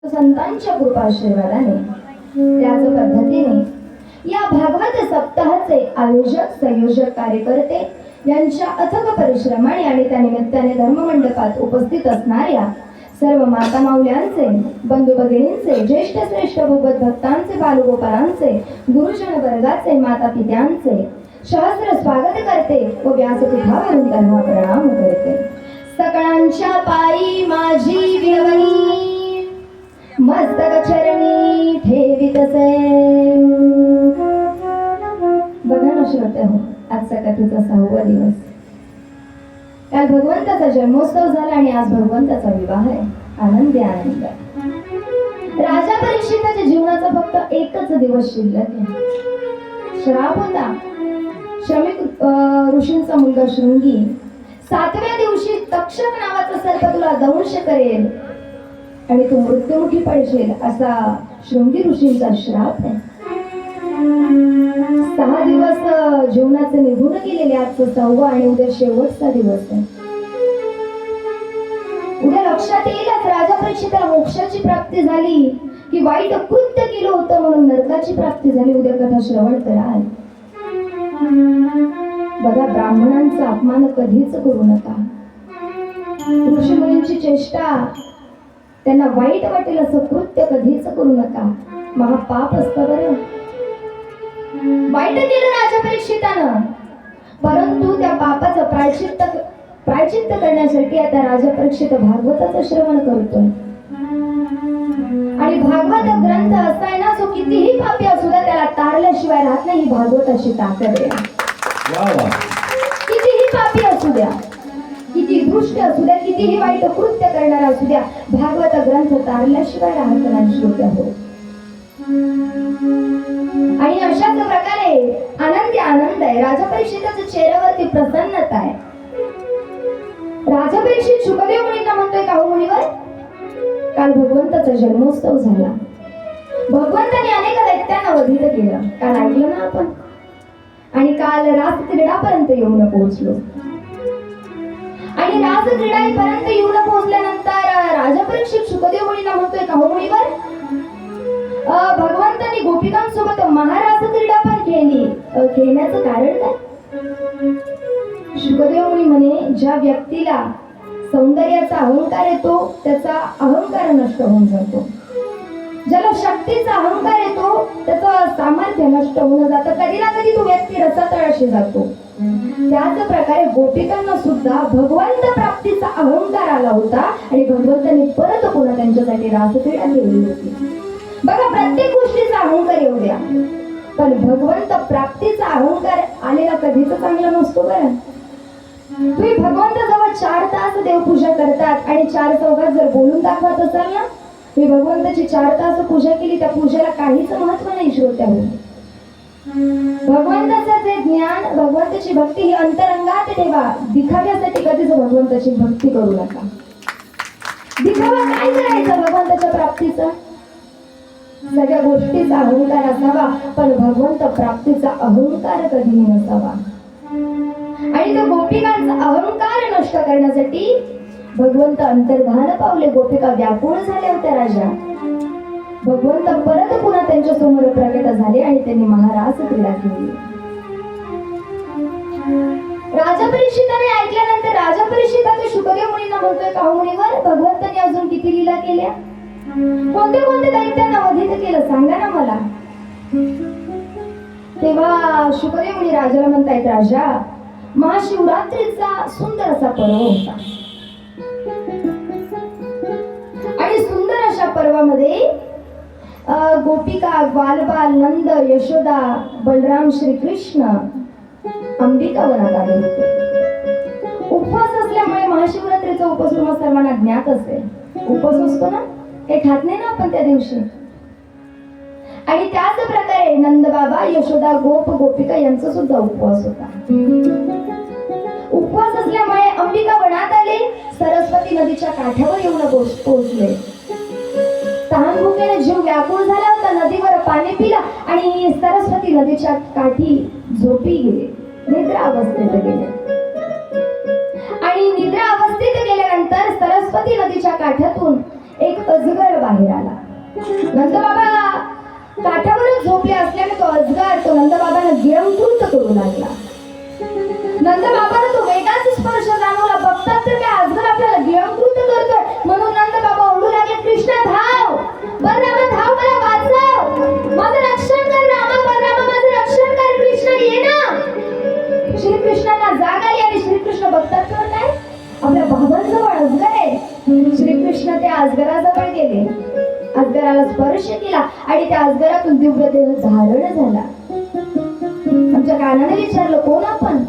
संतांच्या कृपाशीर्वादाने त्याच पद्धतीने या भागवत सप्ताहाचे आयोजक संयोजक कार्यकर्ते यांच्या अथक परिश्रमाने आणि त्या निमित्ताने धर्ममंडपात उपस्थित असणाऱ्या सर्व माता माऊल्यांचे, बंधू भगिनींचे, ज्येष्ठ श्रेष्ठ भगवत भक्तांचे, बालगोपालांचे, गुरुजन वर्गाचे, माता पित्यांचे सहस्र स्वागत करते व व्यासपीठावरून त्यांना प्रणाम करते. सकळांच्या पायी माझी विनवणी, मस्तक चरणी ठेवितसे. बघा ना श्रोते हो, आजचा कथेचा 6वा दिवस. काल भगवंताचा जन्मोत्सव झाला आणि आज भगवंताचा विवाह आहे. आनंदी आनंद. राजा परीक्षिताच्या जीवनाचा फक्त एकच दिवस शिल्लक आहे. श्राप होता. श्रमिक ऋषींचा मुलगा शृंगी 7व्या दिवशी तक्षक नावाचा सर्प तुला दंश करेल आणि तू मृत्युमुखी पडशील असा शृंगी ऋषींचा श्राप आहे. 6 दिवस जीवनाचे निघून गेलेले. आजचा 6वा आणि उद्या शेवटचा दिवस आहे. उद्या लक्षात येईलच राजा परीक्षिताला मोक्षाची प्राप्ती झाली की वाईट कृत्य केलं होतं म्हणून नरकाची प्राप्ती झाली. उद्या कथा श्रवण कराल. बघा, ब्राह्मणांचा अपमान कधीच करू नका. ऋषी मुनींची चेष्टा, त्यांना वाईट वाटेल असं कृत्य कधीच करू नका. महापाप असतं बरं. वाईट केलं राजा परीक्षितानं, परंतु त्या पापाचं प्रायश्चित्त करण्यासाठी आता राजा परीक्षित भागवताचं श्रवण करतोय. आणि भागवत ग्रंथ असा आहे ना, जो कितीही पापी असू द्या त्याला तारल्याशिवाय राहत नाही. ही भागवताची ताकद आहे. कितीही पापी असू द्या, किती दुष्ट असू द्या, कितीही वाईट कृत्य करणारा असू द्या, भागवत ग्रंथ तारल्याशिवाय राहत नाही श्रोते हो. आणि अशाच प्रकारे आनंदी आनंद आहे. राजा परीक्षिताच्या चेहऱ्यावरती प्रसन्नता आहे. राजा परीक्षित शुकदेव मुनींना म्हणतोय, का हो मुनीवर, काल भगवंताचा जन्मोत्सव झाला. भगवंताने अनेक दैत्यांना वधित केलं. काल ऐकलं ना आपण. आणि काल रास क्रीडापर्यंत येऊन पोहोचलो. आणि रास क्रीडापर्यंत येऊन पोहोचल्यानंतर राजा परीक्षित शुकदेव मुनींना म्हणतोय, का हो मुनीवर, भगवंतांनी गोपिकांसोबत महाराज क्रीडा पण केली. खेळण्याचं कारण काय? शुकदेव मुनी म्हणे, ज्या व्यक्तीला सौंदर्याचा अहंकार येतो त्याचा अहंकार नष्ट होऊन जातो. ज्याला शक्तीचा अहंकार येतो त्याचं सामर्थ्य नष्ट होऊन जातं. कधी ना कधी तो व्यक्ती रसातळाशी जातो. त्याच प्रकारे गोपिकांना सुद्धा भगवंत प्राप्तीचा अहंकार आला होता आणि भगवंतांनी परत पुन्हा त्यांच्यासाठी रासक्रीडा केली होती. बघा, प्रत्येक गोष्टीचा अहंकार येऊ द्या, पण भगवंत प्राप्तीचा अहंकार आलेला कधीच चांगला नसतो बरं. तुम्ही भगवंताजवळ 4 तास देवपूजा करतात आणि 4 चौघात जर बोलून दाखवत असाल ना, तुम्ही भगवंताची 4 तास पूजा केली, त्या पूजेला काहीच महत्व नाही श्रोत्याहो. भगवंताचं जे ज्ञान, भगवंताची भक्ती ही अंतरंगात ठेवा. दिखाव्यासाठी कधीच भगवंताची भक्ती करू नका. दिखावा काय करायचा भगवंताच्या प्राप्तीचा? सगळ्या गोष्टीचा अहंकार असावा, पण भगवंत प्राप्तीचा अहंकार कधी नसावा. आणि त्या गोपिकांचा अहंकार नष्ट करण्यासाठी भगवंत अंतर्धान पावले. गोपिका व्याकुळ झाल्या होत्या. राजा भगवंत परत पुन्हा त्यांच्या समोर प्रकट झाले आणि त्यांनी महाराज क्रीडा केली. राजा परीक्षिताने ऐकल्यानंतर राजा परीक्षिताचे शुकदेव मुनींना म्हणतोय, का हो मुनीवर, भगवंतांनी अजून किती लीला केल्या? कोणते कोणते दैत्यांना वधित केलं सांगा ना मला. तेव्हा शुकदेव मुनी राजाला म्हणतायत, राजा, महाशिवरात्रीचा सुंदर असा पर्व होता आणि सुंदर अशा पर्वामध्ये गोपिका, बालबाल, नंद, यशोदा, बलराम, श्रीकृष्ण, अंबिका वनात आले होते. उपवास असल्यामुळे महाशिवरात्रीचा उपवास तुम्हाला सर्वांना ज्ञात असेल. उपवास असतो ना, काही खात नाही ना आपण त्या दिवशी. आणि त्याच प्रकारे नंदबाबा, यशोदा, गोपिका यांचा सुद्धा उपवास होता. उपवास असल्यामुळे अंबिका वनात आले. सरस्वती नदीच्या काठावर येऊन पोहोचले. तहान भुकेने जीव व्याकुळ झाला होता. नदीवर पाणी पिलं आणि सरस्वती नदीच्या काठी झोपी गेले. निद्रा अवस्थेत गेले. आणि निद्रा अवस्थेत गेल्यानंतर सरस्वती नदीच्या काठातून एक अजगर बाहेर आला. नंदबाबा काठावरच झोपले असल्याने तो अजगर तो नंदबाबांना गिळंकृत करू लागला. नंदबाबांना तो वेगाच स्पर्श जाणवला. बघतात तर काय अजगर आपल्याला गिळंकृत करतोय. म्हणून नंदबाबा ओरडू लागले, कृष्णा धाव, बलरामा धाव, मला वाचव, माझं रक्षण कर रामा, बलरामा माझं रक्षण कर, कृष्ण ये ना. श्रीकृष्णांना जाग आली आणि श्रीकृष्ण बघतात तर काय आपल्या भावांजवळ अजगर आहे. श्रीकृष्ण त्या अजगराजवळ गेले, अजगराला स्पर्श केला आणि त्या अजगरातून दिव्य देह धारण झाला. आमच्या कानाने विचारलं कोण आपण,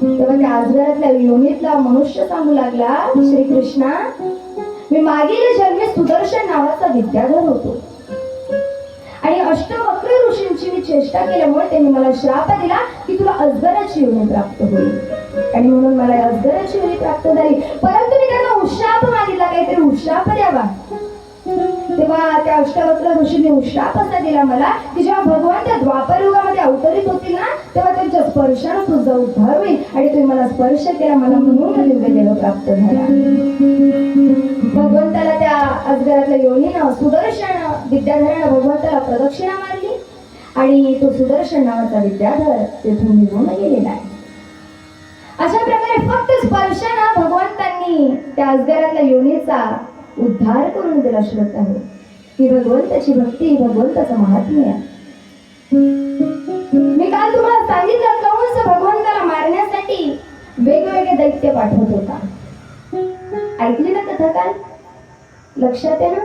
तेव्हा त्या अजगरातल्या योनीतला मनुष्य सांगू लागला, श्रीकृष्णा मी मागील जन्मी सुदर्शन नावाचा विद्याधर होतो आणि अष्टवक्र ऋषींची मी चेष्टा केल्यामुळे त्यांनी मला श्राप दिला की तुला अजगराची योनी प्राप्त होईल. आणि म्हणून मला अजगराची योनी प्राप्त झाली. परंतु मी त्यांना उशाप मागितला, काहीतरी उशाप द्यावा. तेव्हा त्या अष्टवक्र ऋषींनी उशाप असा दिला मला की जेव्हा भगवान त्या द्वापर युगामध्ये अवतरित होतील ना, तेव्हा त्यांच्या स्पर्शाने तुझा उद्धार होईल. आणि तुम्ही मला स्पर्श केला, मला म्हणून दिव्य देह प्राप्त झाला. भगवंताला त्या अजगरातल्या योनीनं सुदर्शन विद्याधरानं भगवंताला प्रदक्षिणा मारली आणि तो सुदर्शन नावाचा विद्याधर तेथून निघून गेलेला आहे. अशा प्रकारे फक्त स्पर्शानं भगवंतांनी त्या अजगरातल्या योनीचा उद्धार करून दिला. श्रोता हो, ही भगवंताची भक्ती, भगवंताचं महात्म्य. मी काल तुम्हाला सांगितलं कंस भगवंताला मारण्यासाठी वेगवेगळे दैत्य पाठवत होता. ऐकली ना कथा काल, लक्षात आहे ना.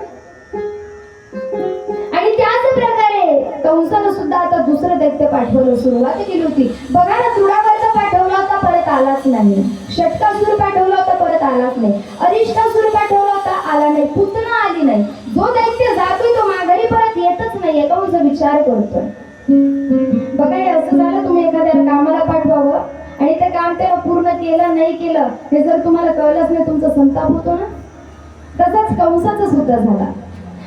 आणि त्याच प्रकारे कंसानं सुद्धा आता दुसरं दैत्य पाठवलं सुरुवात केली होती. बघा ना, तुडावर्त पाठवला होता, परत आलाच नाही. षटकासूर पाठवला होता, परत आलाच नाही. अरिष्टासूर पाठवला होता, आला नाही. पुतना आली नाही. जो दैत्य जातोय तो माघारी परत येतच नाहीये. कंस विचार करतोय. बघा हे असं झालं, तुम्ही एखाद्याला कामाला पाठवावं आणि ते काम त्याला पूर्ण केलं नाही केलं हे जर तुम्हाला कळलंच नाही, तुमचा संताप होतो ना. तसाच कंसाचं सुद्धा झाला.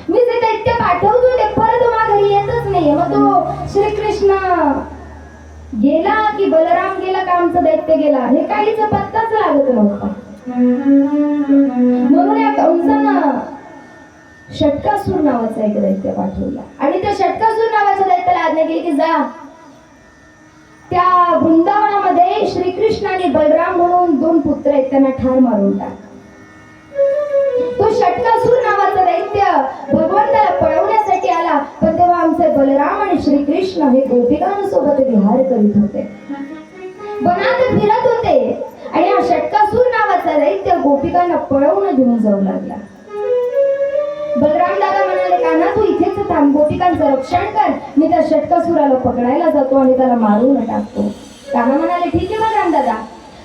मी जे दैत्य पाठवतो ते परत माघारी येतच नाहीये. मग तो श्रीकृष्ण गेला की बलराम गेला का आमचं दैत्य गेला हे काहीच पत्ताच लागत नव्हता. म्हणून या कंसानं षटकासूर नावाचा एक दैत्य पाठवला आणि त्या षटकासूर नावाच्या दैत्याला आज्ञा केली की जा त्या वृंदावनामध्ये श्रीकृष्ण आणि बलराम म्हणून दोन पुत्र आहेत, त्यांना ठार मारून टाक. तो षटकासूर नावाचा दैत्य भगवंताला पळवण्यासाठी आला, पण तेव्हा आमचे बलराम आणि श्रीकृष्ण हे गोपिकांसोबत विहार करीत होते, वनात फिरत होते. आणि हा षटकासूर नावाचा दैत्य गोपिकांना पळवून घेऊन जाऊ लागला. बलराम दादा म्हणाले, कान्हा तू इथेच थांब, गोपिकांचं रक्षण कर, मी त्या षटकासुराला पकडायला जातो आणि त्याला मारून टाकतो. कान्हा म्हणाले, ठीक आहे बलराम दादा,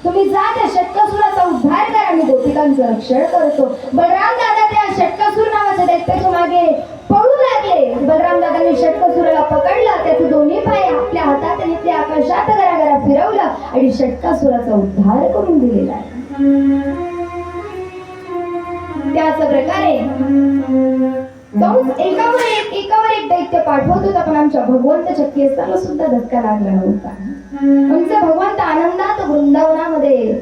तुम्ही जा, त्या षटकासुराचा उद्धार करा, मी गोपिकांचं रक्षण करतो. बलराम दादा त्या षटकासूर नावाच्या दैत्याच्या मागे पळू लागले. बलराम दादांनी षटकासुराला पकडलं, त्याचे दोन्ही पाय आपल्या हातात घेतले, आकाशात गरागरा फिरवलं आणि षटकासुराचा उद्धार करून दिलेला आहे. त्याच प्रकारे कंस एकावर एक दैत्य पाठवत होता, पण आमच्या भगवंताच्या केसाला सुद्धा धक्का लागला नव्हता. आमचे भगवंत आनंदात वृंदावनामध्ये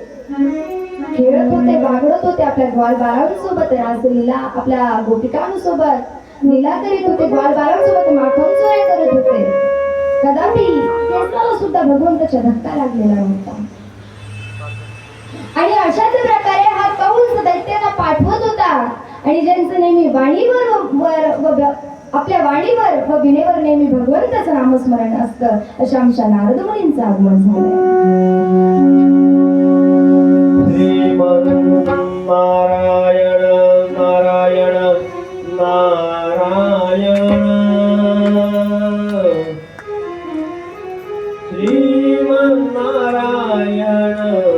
खेळत होते, बागडत होते, आपल्या ग्वालबाळांसोबत रासलीला, आपल्या गोपिकांसोबत लीला करीत होते, ग्वालबाळांसोबत माखन चोऱ्या करत होते. कदापि केसाला सुद्धा भगवंताच्या धक्का लागलेला नव्हता. आणि अशाच प्रकारे हा कंस दैत्याला पाठवत होता आणि ज्यांचं नेहमी वाणीवर आपल्या वाणीवर व विणेवर नेहमी भगवंताचं नामस्मरण असतं, अशा आमच्या नारद मुनींचं आगमन झालंय. नारायण नारायण नारायण श्रीमन नारायण